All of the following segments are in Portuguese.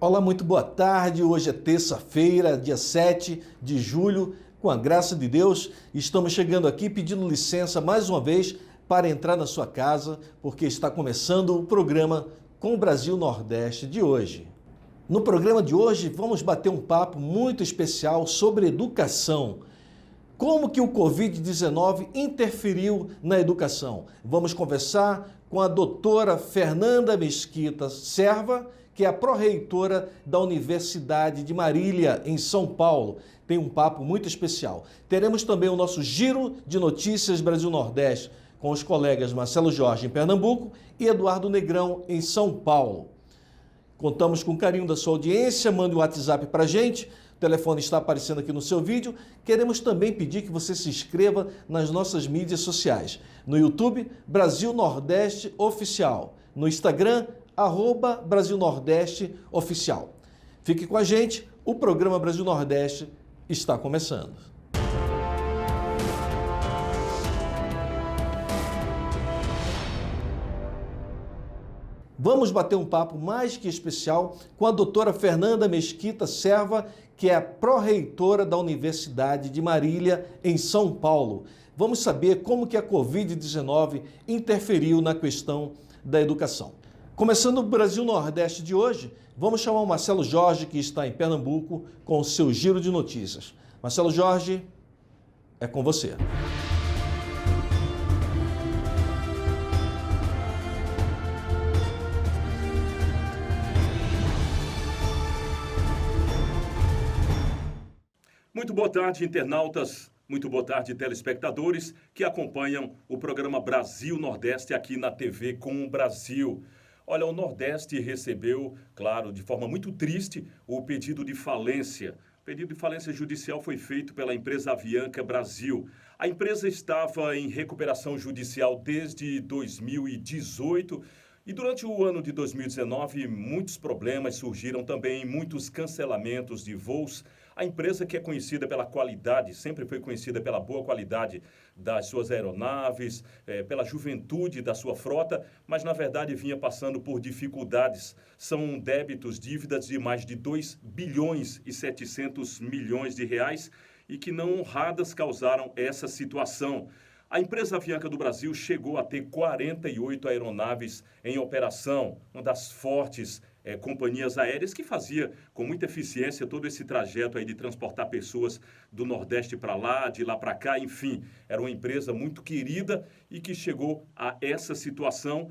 Olá, muito boa tarde. Hoje é terça-feira, dia 7 de julho. Com a graça de Deus, estamos chegando aqui pedindo licença mais uma vez para entrar na sua casa, porque está começando o programa Com o Brasil Nordeste de hoje. No programa de hoje, vamos bater um papo muito especial sobre educação. Como que o Covid-19 interferiu na educação? Vamos conversar com a doutora Fernanda Mesquita Serva, que é a pró-reitora da Universidade de Marília, em São Paulo. Tem um papo muito especial. Teremos também o nosso Giro de Notícias Brasil-Nordeste, com os colegas Marcelo Jorge, em Pernambuco, e Eduardo Negrão, em São Paulo. Contamos com o carinho da sua audiência, mande um WhatsApp para a gente. O telefone está aparecendo aqui no seu vídeo. Queremos também pedir que você se inscreva nas nossas mídias sociais. No YouTube, Brasil Nordeste Oficial. No Instagram, @Brasil Nordeste Oficial. Fique com a gente, o programa Brasil Nordeste está começando. Vamos bater um papo mais que especial com a doutora Fernanda Mesquita Serva, que é a pró-reitora da Universidade de Marília, em São Paulo. Vamos saber como que a Covid-19 interferiu na questão da educação. Começando o Brasil Nordeste de hoje, vamos chamar o Marcelo Jorge, que está em Pernambuco, com o seu giro de notícias. Marcelo Jorge, é com você. Muito boa tarde, internautas. Muito boa tarde, telespectadores que acompanham o programa Brasil Nordeste aqui na TV Com o Brasil. Olha, o Nordeste recebeu, claro, de forma muito triste, o pedido de falência. O pedido de falência judicial foi feito pela empresa Avianca Brasil. A empresa estava em recuperação judicial desde 2018 e durante o ano de 2019 muitos problemas surgiram também, muitos cancelamentos de voos. A empresa, que é conhecida pela qualidade, sempre foi conhecida pela boa qualidade das suas aeronaves, pela juventude da sua frota, mas na verdade vinha passando por dificuldades. São débitos, dívidas de mais de 2 bilhões e 700 milhões de reais e que não honradas causaram essa situação. A empresa Avianca do Brasil chegou a ter 48 aeronaves em operação, uma das fortes companhias aéreas que fazia com muita eficiência todo esse trajeto aí de transportar pessoas do Nordeste para lá, de lá para cá, enfim. Era uma empresa muito querida e que chegou a essa situação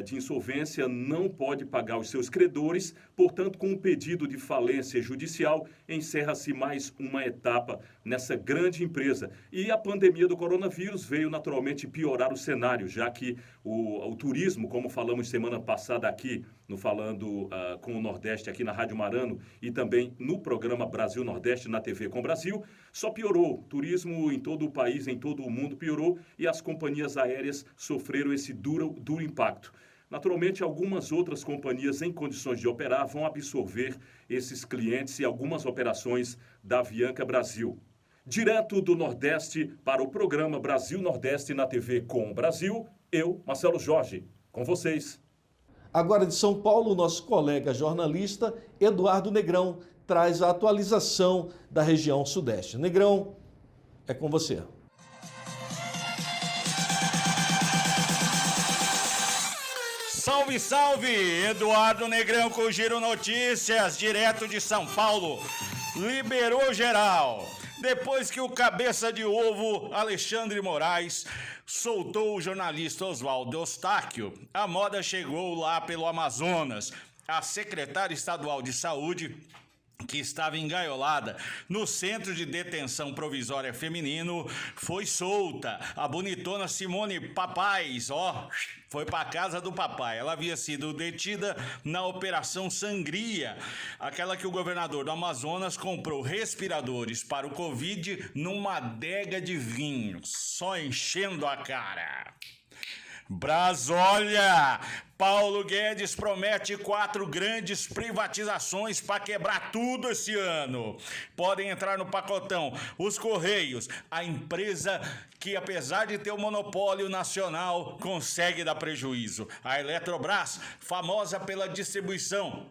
de insolvência, não pode pagar os seus credores, portanto, com um pedido de falência judicial, encerra-se mais uma etapa nessa grande empresa. E a pandemia do coronavírus veio naturalmente piorar o cenário, já que o turismo, como falamos semana passada aqui, no Falando com o Nordeste aqui na Rádio Marano e também no programa Brasil Nordeste na TV Com Brasil, só piorou. Turismo em todo o país, em todo o mundo piorou e as companhias aéreas sofreram esse duro impacto. Naturalmente, algumas outras companhias em condições de operar vão absorver esses clientes e algumas operações da Avianca Brasil. Direto do Nordeste para o programa Brasil Nordeste na TV Com Brasil, eu, Marcelo Jorge, com vocês. Agora de São Paulo, o nosso colega jornalista Eduardo Negrão traz a atualização da região Sudeste. Negrão, é com você. Salve, salve! Eduardo Negrão com o Giro Notícias, direto de São Paulo. Liberou geral. Depois que o cabeça de ovo Alexandre Moraes soltou o jornalista Oswaldo Eustáquio, a moda chegou lá pelo Amazonas. A secretária estadual de saúde, que estava engaiolada no Centro de Detenção Provisória Feminino, foi solta. A bonitona Simone Papais, foi para a casa do papai. Ela havia sido detida na Operação Sangria, aquela que o governador do Amazonas comprou respiradores para o Covid numa adega de vinho, só enchendo a cara. Brasólia! Paulo Guedes promete 4 grandes privatizações para quebrar tudo esse ano. Podem entrar no pacotão os Correios, a empresa que, apesar de ter o monopólio nacional, consegue dar prejuízo. A Eletrobras, famosa pela distribuição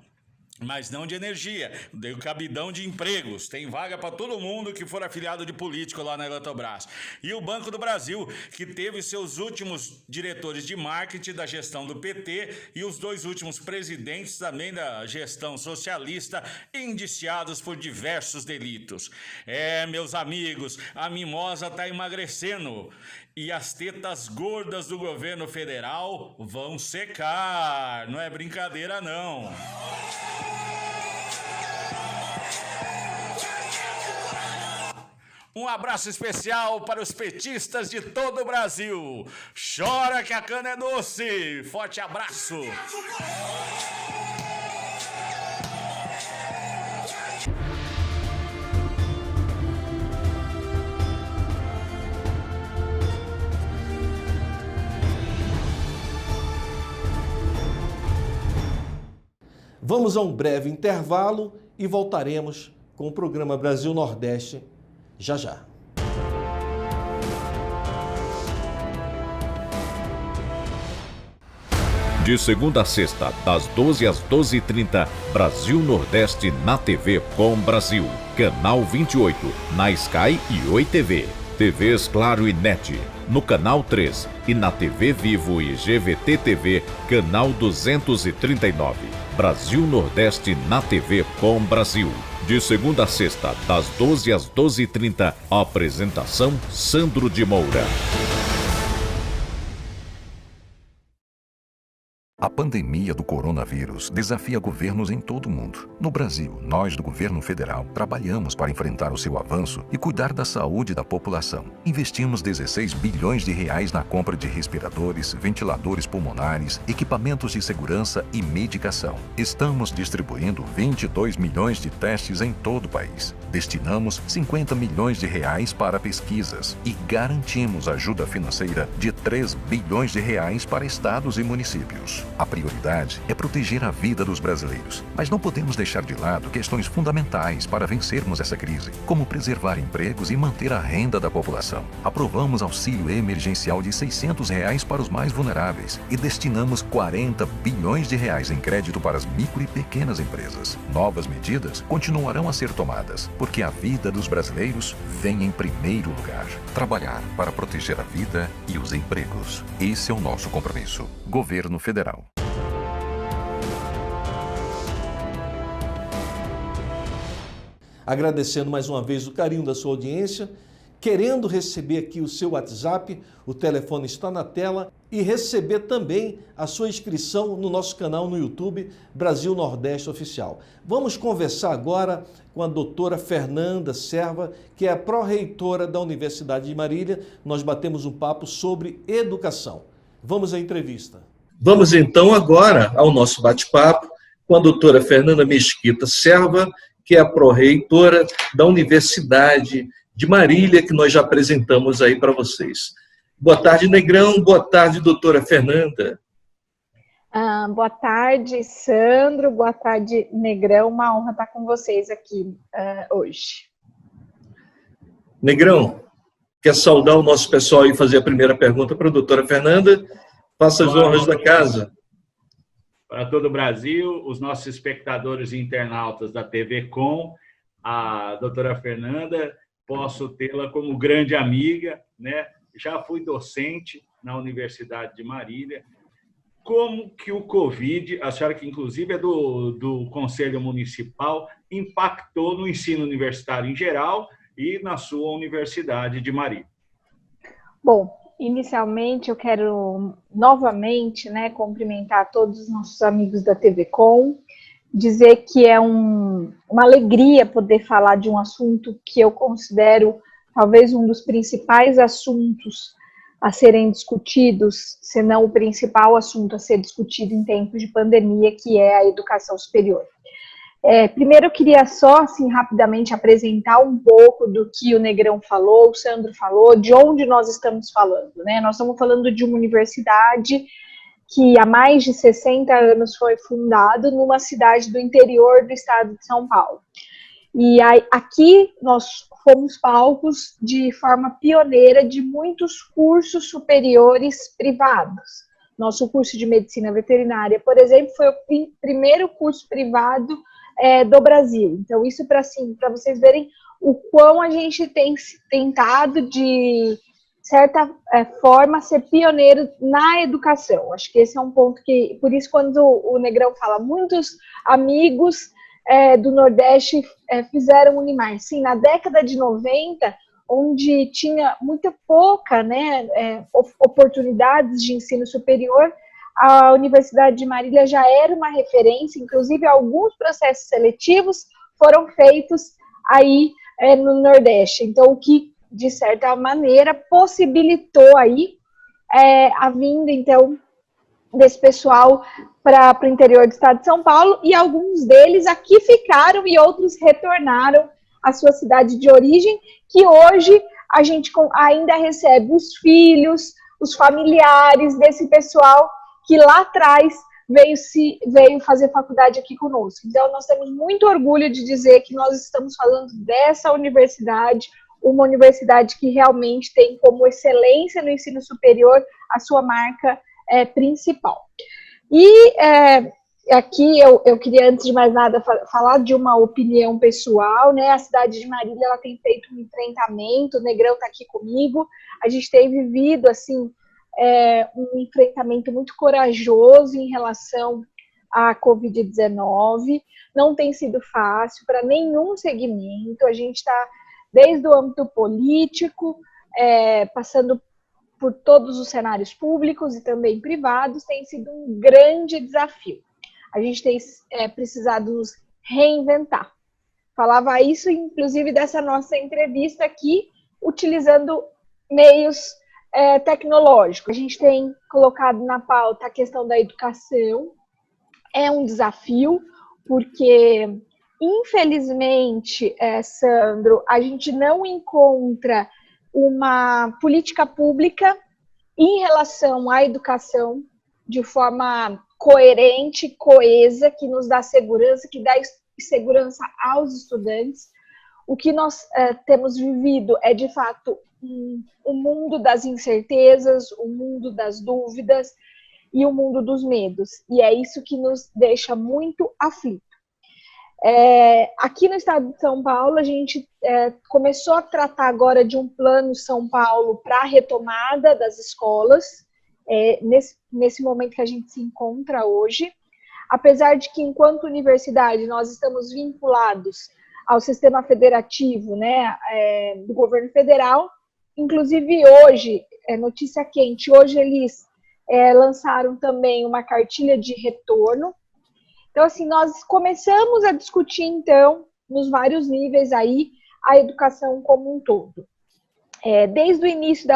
mas não de energia. Deu cabidão de empregos. Tem vaga para todo mundo que for afiliado de político lá na Eletrobras. E o Banco do Brasil, que teve seus últimos diretores de marketing da gestão do PT e os 2 últimos presidentes também da gestão socialista indiciados por diversos delitos. Meus amigos, a mimosa está emagrecendo e as tetas gordas do governo federal vão secar. Não é brincadeira, não. Um abraço especial para os petistas de todo o Brasil. Chora que a cana é doce. Forte abraço. Vamos a um breve intervalo e voltaremos com o programa Brasil Nordeste já já. De segunda a sexta, das 12 às 12h30, Brasil Nordeste na TV com Brasil. Canal 28, na Sky e Oi TV. TVs Claro e NET, no Canal 3 e na TV Vivo e GVT TV, Canal 239. Brasil Nordeste na TV com Brasil. De segunda a sexta, das 12 às 12h30, apresentação Sandro de Moura. A pandemia do coronavírus desafia governos em todo o mundo. No Brasil, nós do governo federal trabalhamos para enfrentar o seu avanço e cuidar da saúde da população. Investimos 16 bilhões de reais na compra de respiradores, ventiladores pulmonares, equipamentos de segurança e medicação. Estamos distribuindo 22 milhões de testes em todo o país. Destinamos 50 milhões de reais para pesquisas e garantimos ajuda financeira de 3 bilhões de reais para estados e municípios. A prioridade é proteger a vida dos brasileiros, mas não podemos deixar de lado questões fundamentais para vencermos essa crise, como preservar empregos e manter a renda da população. Aprovamos auxílio emergencial de R$ 600 para os mais vulneráveis e destinamos 40 bilhões de reais em crédito para as micro e pequenas empresas. Novas medidas continuarão a ser tomadas, porque a vida dos brasileiros vem em primeiro lugar. Trabalhar para proteger a vida e os empregos. Esse é o nosso compromisso. Governo Federal. Agradecendo mais uma vez o carinho da sua audiência, querendo receber aqui o seu WhatsApp, o telefone está na tela, e receber também a sua inscrição no nosso canal no YouTube, Brasil Nordeste Oficial. Vamos conversar agora com a doutora Fernanda Serva, que é a pró-reitora da Universidade de Marília. Nós batemos um papo sobre educação. Vamos à entrevista. Vamos então agora ao nosso bate-papo com a doutora Fernanda Mesquita Serva, que é a pró-reitora da Universidade de Marília, que nós já apresentamos aí para vocês. Boa tarde, Negrão. Boa tarde, doutora Fernanda. Boa tarde, Sandro. Boa tarde, Negrão. Uma honra estar com vocês aqui hoje. Negrão, quer saudar o nosso pessoal e fazer a primeira pergunta para a doutora Fernanda? Faça as honras da casa. Para todo o Brasil, os nossos espectadores e internautas da TV Com, a doutora Fernanda, posso tê-la como grande amiga, né? Já fui docente na Universidade de Marília. Como que o Covid, a senhora que inclusive é do Conselho Municipal, impactou no ensino universitário em geral e na sua Universidade de Marília? Bom, inicialmente eu quero novamente, cumprimentar todos os nossos amigos da TV Com, dizer que é uma alegria poder falar de um assunto que eu considero talvez um dos principais assuntos a serem discutidos, se não o principal assunto a ser discutido em tempos de pandemia, que é a educação superior. Primeiro eu queria só, assim, rapidamente apresentar um pouco do que o Negrão falou, o Sandro falou, de onde nós estamos falando, né? Nós estamos falando de uma universidade que há mais de 60 anos foi fundada numa cidade do interior do estado de São Paulo. E aí, aqui nós fomos palcos de forma pioneira de muitos cursos superiores privados. Nosso curso de medicina veterinária, por exemplo, foi o primeiro curso privado do Brasil. Então, isso para vocês verem o quão a gente tem tentado, de certa forma, ser pioneiro na educação. Acho que esse é um ponto que, por isso, quando o Negrão fala, muitos amigos do Nordeste fizeram Unimar. Sim, na década de 90, onde tinha muito pouca, né, oportunidades de ensino superior, a Universidade de Marília já era uma referência, inclusive alguns processos seletivos foram feitos aí no Nordeste. Então, o que, de certa maneira, possibilitou aí a vinda, então, desse pessoal para o interior do estado de São Paulo, e alguns deles aqui ficaram e outros retornaram à sua cidade de origem, que hoje a gente ainda recebe os filhos, os familiares desse pessoal que lá atrás veio fazer faculdade aqui conosco. Então, nós temos muito orgulho de dizer que nós estamos falando dessa universidade, uma universidade que realmente tem como excelência no ensino superior a sua marca principal. E aqui eu queria, antes de mais nada, falar de uma opinião pessoal, né? A cidade de Marília, ela tem feito um enfrentamento, o Negrão está aqui comigo, a gente tem vivido, assim, um enfrentamento muito corajoso em relação à Covid-19, não tem sido fácil para nenhum segmento, a gente está desde o âmbito político, passando por todos os cenários públicos e também privados, tem sido um grande desafio. A gente tem precisado nos reinventar. Falava isso, inclusive, dessa nossa entrevista aqui, utilizando meios tecnológicos. A gente tem colocado na pauta a questão da educação. É um desafio, porque, infelizmente, Sandro, a gente não encontra uma política pública em relação à educação de forma coerente, coesa, que nos dá segurança, que dá segurança aos estudantes. O que nós temos vivido é, de fato, o mundo das incertezas, o mundo das dúvidas e o mundo dos medos. E é isso que nos deixa muito aflitos. Aqui no estado de São Paulo, a gente começou a tratar agora de um plano São Paulo para a retomada das escolas, nesse momento que a gente se encontra hoje. Apesar de que, enquanto universidade, nós estamos vinculados ao sistema federativo, né, do governo federal. Inclusive hoje, notícia quente, hoje eles lançaram também uma cartilha de retorno. Então, assim, nós começamos a discutir, então, nos vários níveis aí, a educação como um todo. Desde o início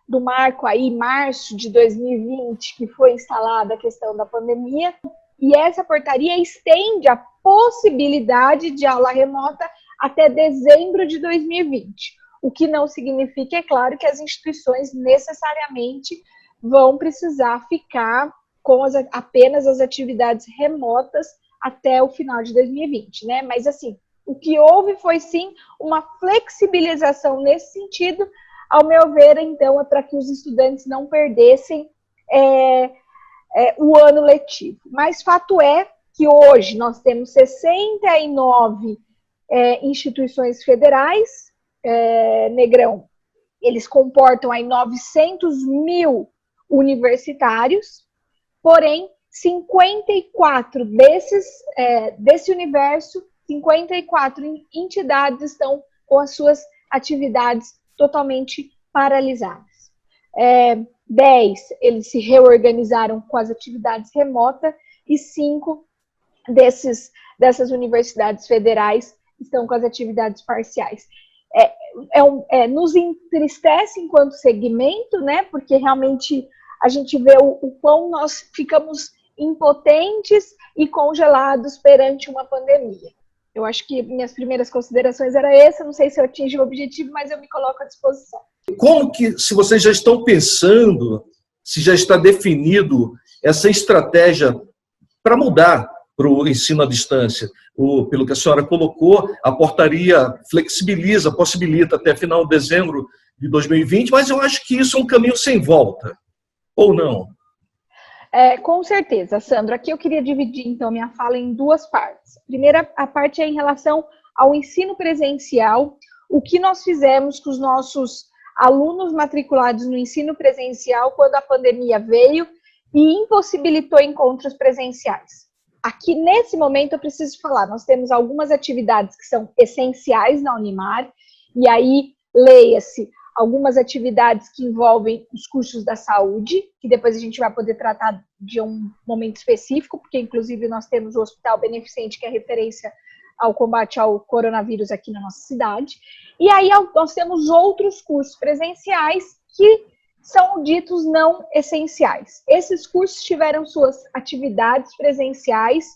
do marco aí, março de 2020, que foi instalada a questão da pandemia, e essa portaria estende a possibilidade de aula remota até dezembro de 2020, o que não significa, é claro, que as instituições necessariamente vão precisar ficar com apenas as atividades remotas até o final de 2020, né? Mas, assim, o que houve foi, sim, uma flexibilização nesse sentido. Ao meu ver, então, é para que os estudantes não perdessem o ano letivo. Mas fato é que hoje nós temos 69 instituições federais, Negrão, eles comportam aí 900 mil universitários, porém, 54 desse universo, 54 entidades estão com as suas atividades totalmente paralisadas. 10, eles se reorganizaram com as atividades remotas e 5 dessas universidades federais estão com as atividades parciais. Nos entristece enquanto segmento, né? Porque realmente a gente vê o quão nós ficamos impotentes e congelados perante uma pandemia. Eu acho que minhas primeiras considerações eram essas, não sei se eu atingi o objetivo, mas eu me coloco à disposição. Como que, se vocês já estão pensando, se já está definido essa estratégia para mudar para o ensino à distância? Pelo que a senhora colocou, a portaria flexibiliza, possibilita até final de dezembro de 2020, mas eu acho que isso é um caminho sem volta, ou não? Com certeza, Sandro. Aqui eu queria dividir, então, minha fala em duas partes. A primeira, a parte é em relação ao ensino presencial, o que nós fizemos com os nossos alunos matriculados no ensino presencial quando a pandemia veio e impossibilitou encontros presenciais. Aqui, nesse momento, eu preciso falar, nós temos algumas atividades que são essenciais na Unimar, e aí, leia-se, algumas atividades que envolvem os cursos da saúde, que depois a gente vai poder tratar de um momento específico, porque, inclusive, nós temos o Hospital Beneficente, que é referência ao combate ao coronavírus aqui na nossa cidade. E aí, nós temos outros cursos presenciais que são ditos não essenciais. Esses cursos tiveram suas atividades presenciais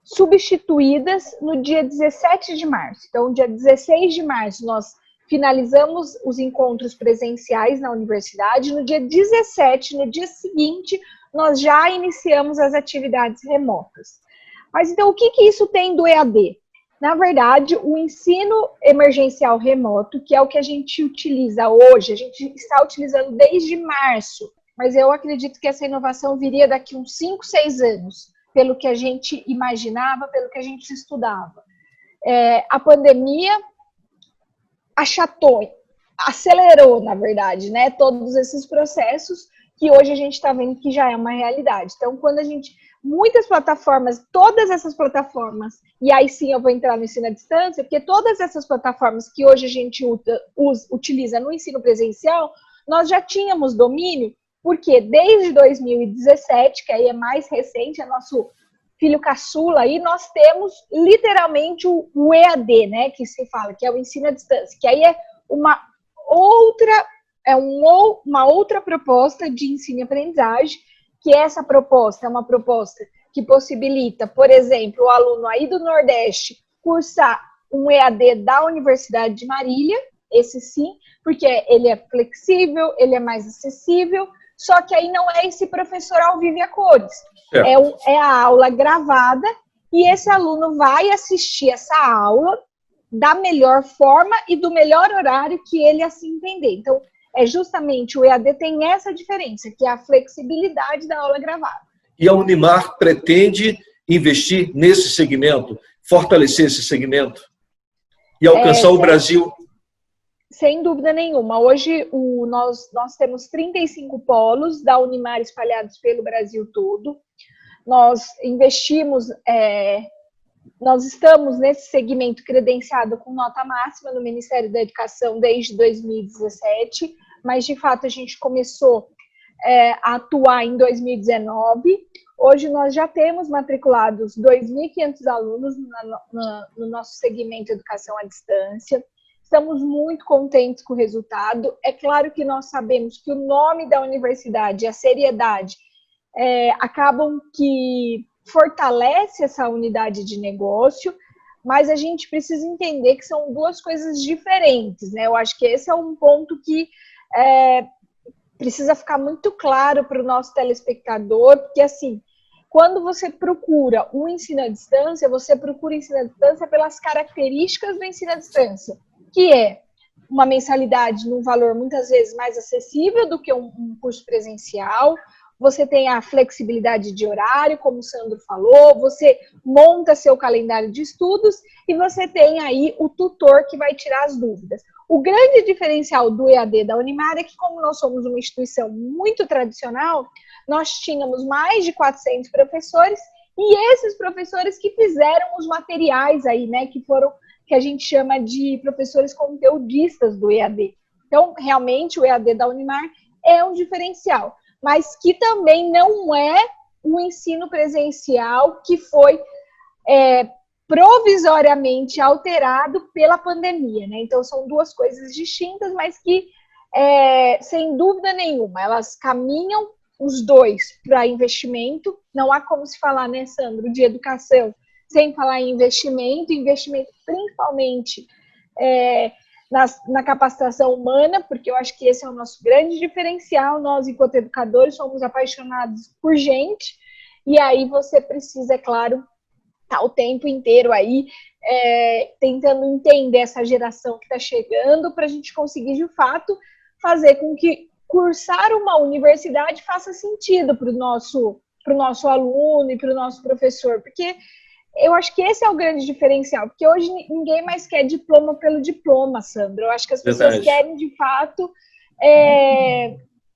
substituídas no dia 17 de março. Então, dia 16 de março, nós finalizamos os encontros presenciais na universidade. No dia 17, no dia seguinte, nós já iniciamos as atividades remotas. Mas então, o que isso tem do EAD? Na verdade, o ensino emergencial remoto, que é o que a gente utiliza hoje, a gente está utilizando desde março, mas eu acredito que essa inovação viria daqui uns 5, 6 anos, pelo que a gente imaginava, pelo que a gente estudava. A pandemia achatou, acelerou, na verdade, né, todos esses processos que hoje a gente está vendo que já é uma realidade. Então, quando a gente... Muitas plataformas, todas essas plataformas, e aí sim eu vou entrar no ensino à distância, porque todas essas plataformas que hoje a gente utiliza no ensino presencial, nós já tínhamos domínio, porque desde 2017, que aí é mais recente, é nosso filho caçula aí, nós temos literalmente o EAD, né, que se fala, que é o ensino à distância, que aí é uma outra proposta de ensino e aprendizagem, que essa proposta é uma proposta que possibilita, por exemplo, o aluno aí do Nordeste cursar um EAD da Universidade de Marília, esse sim, porque ele é flexível, ele é mais acessível, só que aí não é esse professor ao vivo e a cores. É a aula gravada e esse aluno vai assistir essa aula da melhor forma e do melhor horário que ele assim entender. Então, justamente o EAD tem essa diferença, que é a flexibilidade da aula gravada. E a Unimar pretende investir nesse segmento, fortalecer esse segmento e alcançar o Brasil? Sem dúvida nenhuma. Hoje nós temos 35 polos da Unimar espalhados pelo Brasil todo. Nós investimos, nós estamos nesse segmento credenciado com nota máxima no Ministério da Educação desde 2017, mas de fato a gente começou a atuar em 2019. Hoje nós já temos matriculados 2.500 alunos no nosso segmento Educação à Distância. Estamos muito contentes com o resultado. É claro que nós sabemos que o nome da universidade e a seriedade acabam que fortalece essa unidade de negócio, mas a gente precisa entender que são duas coisas diferentes, né? Eu acho que esse é um ponto que precisa ficar muito claro para o nosso telespectador, porque assim, quando você procura um ensino à distância, você procura ensino à distância pelas características do ensino à distância, que é uma mensalidade num valor muitas vezes mais acessível do que um curso presencial. Você tem a flexibilidade de horário, como o Sandro falou, você monta seu calendário de estudos e você tem aí o tutor que vai tirar as dúvidas. O grande diferencial do EAD da Unimar é que, como nós somos uma instituição muito tradicional, nós tínhamos mais de 400 professores e esses professores que fizeram os materiais aí, né, que a gente chama de professores conteudistas do EAD. Então, realmente, o EAD da Unimar é um diferencial, mas que também não é um ensino presencial que foi provisoriamente alterado pela pandemia, né? Então, são duas coisas distintas, mas que, sem dúvida nenhuma, elas caminham os dois para investimento. Não há como se falar, né, Sandro, de educação sem falar em investimento principalmente na capacitação humana, porque eu acho que esse é o nosso grande diferencial. Nós, enquanto educadores, somos apaixonados por gente, e aí você precisa, é claro, estar o tempo inteiro aí tentando entender essa geração que está chegando para a gente conseguir, de fato, fazer com que cursar uma universidade faça sentido para o nosso aluno e para o nosso professor, porque eu acho que esse é o grande diferencial, porque hoje ninguém mais quer diploma pelo diploma, Sandro. Eu acho que as pessoas querem, de fato,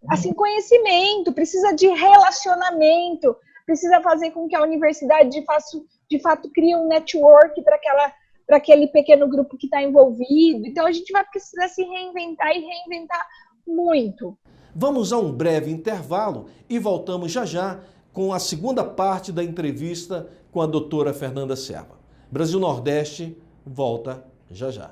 assim, conhecimento, precisa de relacionamento, precisa fazer com que a universidade, de fato, crie um network para aquele pequeno grupo que está envolvido. Então, a gente vai precisar se reinventar e reinventar muito. Vamos a um breve intervalo e voltamos já já com a segunda parte da entrevista com a doutora Fernanda Serva. Brasil Nordeste volta já já.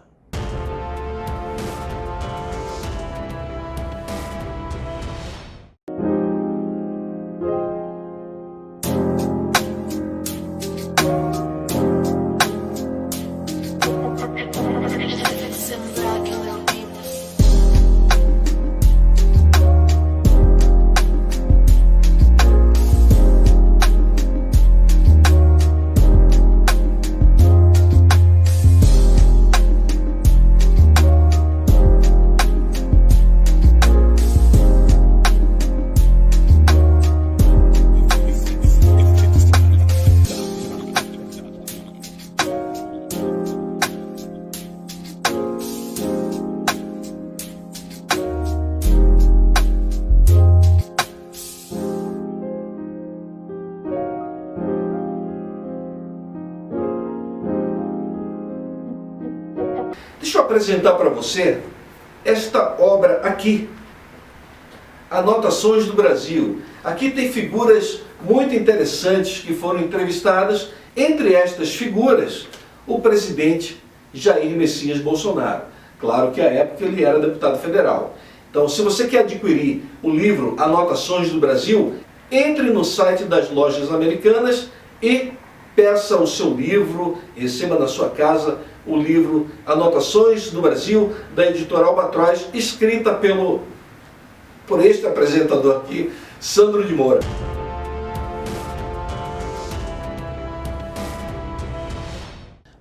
Deixa eu apresentar para você esta obra aqui, Anotações do Brasil. Aqui tem figuras muito interessantes que foram entrevistadas, entre estas figuras, o presidente Jair Messias Bolsonaro. Claro que à época ele era deputado federal. Então, se você quer adquirir o livro Anotações do Brasil, entre no site das lojas americanas e peça o seu livro, receba na sua casa o livro Anotações do Brasil, da editora Albatroz, escrita por este apresentador aqui, Sandro de Moura.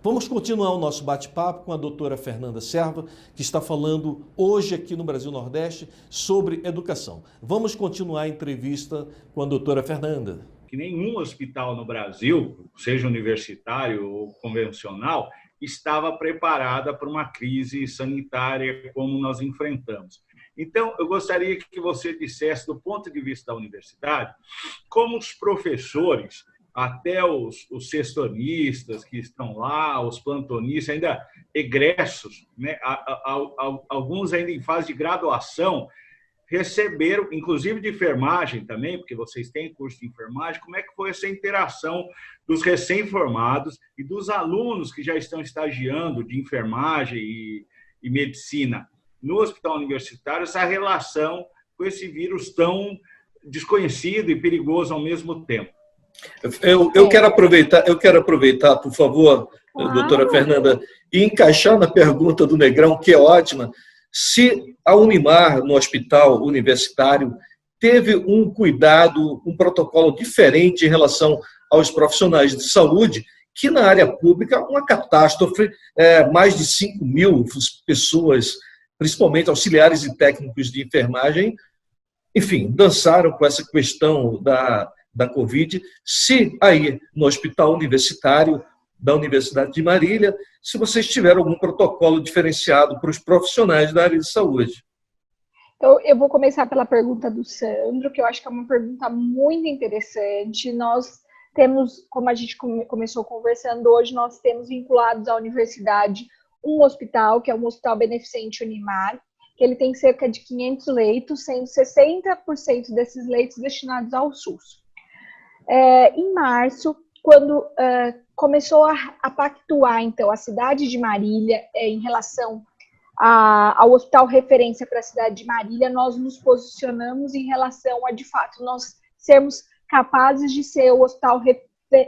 Vamos continuar o nosso bate-papo com a doutora Fernanda Serva, que está falando hoje aqui no Brasil Nordeste sobre educação. Vamos continuar a entrevista com a doutora Fernanda. Que nenhum hospital no Brasil, seja universitário ou convencional, estava preparada para uma crise sanitária como nós enfrentamos. Então, eu gostaria que você dissesse, do ponto de vista da universidade, como os professores, até os sextonistas que estão lá, os plantonistas, ainda egressos, né? Alguns ainda em fase de graduação, receberam, inclusive de enfermagem também, porque vocês têm curso de enfermagem, como é que foi essa interação dos recém-formados e dos alunos que já estão estagiando de enfermagem e medicina no hospital universitário, essa relação com esse vírus tão desconhecido e perigoso ao mesmo tempo? Eu quero aproveitar, por favor, doutora Fernanda, e encaixar na pergunta do Negrão, que é ótima, se a Unimar, no hospital universitário, teve um cuidado, um protocolo diferente em relação aos profissionais de saúde, que na área pública, uma catástrofe, mais de 5 mil pessoas, principalmente auxiliares e técnicos de enfermagem, enfim, dançaram com essa questão da Covid. Se aí no hospital universitário da Universidade de Marília, se vocês tiveram algum protocolo diferenciado para os profissionais da área de saúde. Então, eu vou começar pela pergunta do Sandro, que eu acho que é uma pergunta muito interessante. Nós temos, como a gente começou conversando hoje, nós temos vinculados à universidade um hospital, que é um hospital beneficente Unimar, que ele tem cerca de 500 leitos, sendo 60% desses leitos destinados ao SUS. Em março, quando começou a pactuar, então, a cidade de Marília em relação ao hospital referência para a cidade de Marília, nós nos posicionamos em relação a, de fato, nós sermos capazes de ser o hospital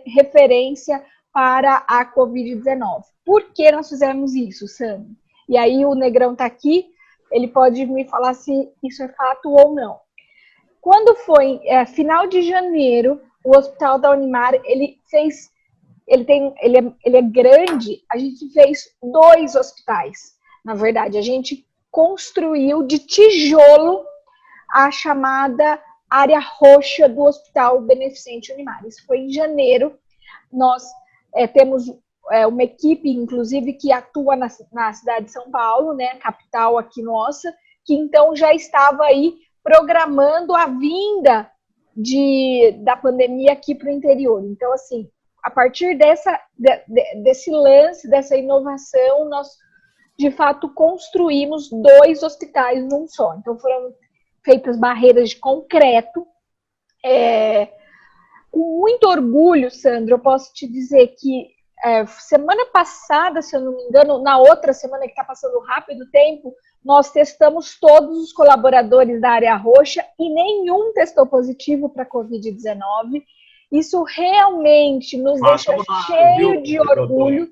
referência para a Covid-19. Por que nós fizemos isso, Sam? E aí o Negrão está aqui, ele pode me falar se isso é fato ou não. Quando foi final de janeiro, o hospital da Unimar, ele é grande, a gente fez 2 hospitais. Na verdade, a gente construiu de tijolo a chamada área roxa do Hospital Beneficente Unimar. Isso foi em janeiro. Nós temos uma equipe, inclusive, que atua na cidade de São Paulo, né, capital aqui nossa, que então já estava aí programando a vinda da pandemia aqui para o interior. Então, assim, a partir desse lance, dessa inovação, nós, de fato, construímos 2 hospitais num só. Então, foram feitas barreiras de concreto. Com muito orgulho, Sandro, eu posso te dizer que semana passada, se eu não me engano, na outra semana que está passando rápido o tempo, nós testamos todos os colaboradores da área roxa e nenhum testou positivo para Covid-19. Isso realmente nos deixa cheio de orgulho,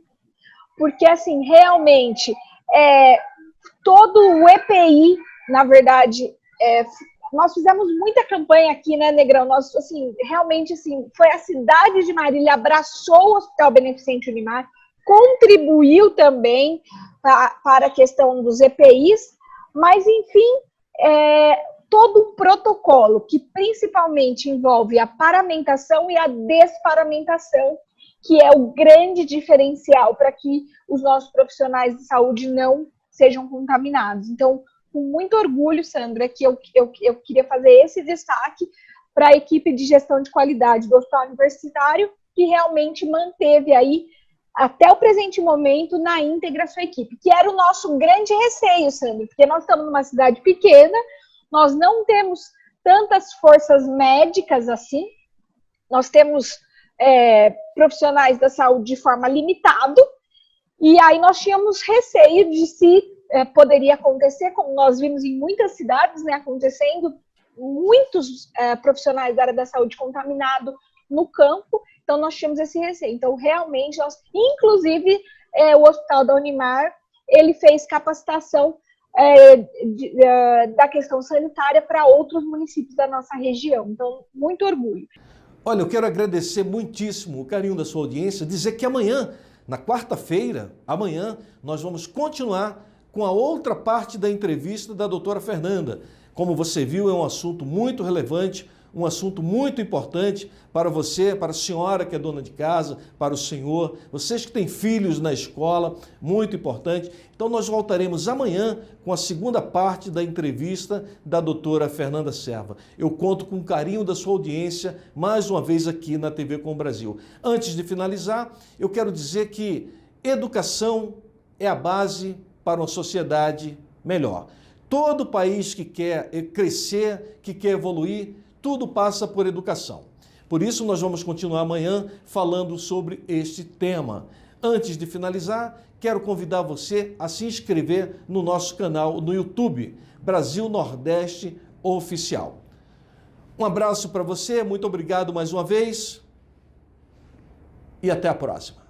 porque, assim, realmente, todo o EPI, na verdade, nós fizemos muita campanha aqui, né, Negrão? Nós, assim, realmente, assim, foi a cidade de Marília, abraçou o Hospital Beneficente Unimar, contribuiu também para a questão dos EPIs, mas, enfim, todo um protocolo que principalmente envolve a paramentação e a desparamentação, que é o grande diferencial para que os nossos profissionais de saúde não sejam contaminados. Então, com muito orgulho, Sandra, que eu queria fazer esse destaque para a equipe de gestão de qualidade do Hospital Universitário, que realmente manteve aí, até o presente momento, na íntegra a sua equipe, que era o nosso grande receio, Sandra, porque nós estamos numa cidade pequena, nós não temos tantas forças médicas assim, nós temos profissionais da saúde de forma limitada, e aí nós tínhamos receio de se poderia acontecer, como nós vimos em muitas cidades, né, acontecendo, muitos profissionais da área da saúde contaminados no campo, então nós tínhamos esse receio. Então, realmente, inclusive, o Hospital da Unimar, ele fez capacitação da questão sanitária para outros municípios da nossa região. Então, muito orgulho. Olha, eu quero agradecer muitíssimo o carinho da sua audiência, dizer que amanhã, na quarta-feira, nós vamos continuar com a outra parte da entrevista da doutora Fernanda. Como você viu, é um assunto muito relevante, um assunto muito importante para você, para a senhora que é dona de casa, para o senhor, vocês que têm filhos na escola, muito importante. Então nós voltaremos amanhã com a segunda parte da entrevista da doutora Fernanda Serva. Eu conto com o carinho da sua audiência mais uma vez aqui na TV Com Brasil. Antes de finalizar, eu quero dizer que educação é a base para uma sociedade melhor. Todo país que quer crescer, que quer evoluir, tudo passa por educação. Por isso, nós vamos continuar amanhã falando sobre este tema. Antes de finalizar, quero convidar você a se inscrever no nosso canal no YouTube, Brasil Nordeste Oficial. Um abraço para você, muito obrigado mais uma vez e até a próxima.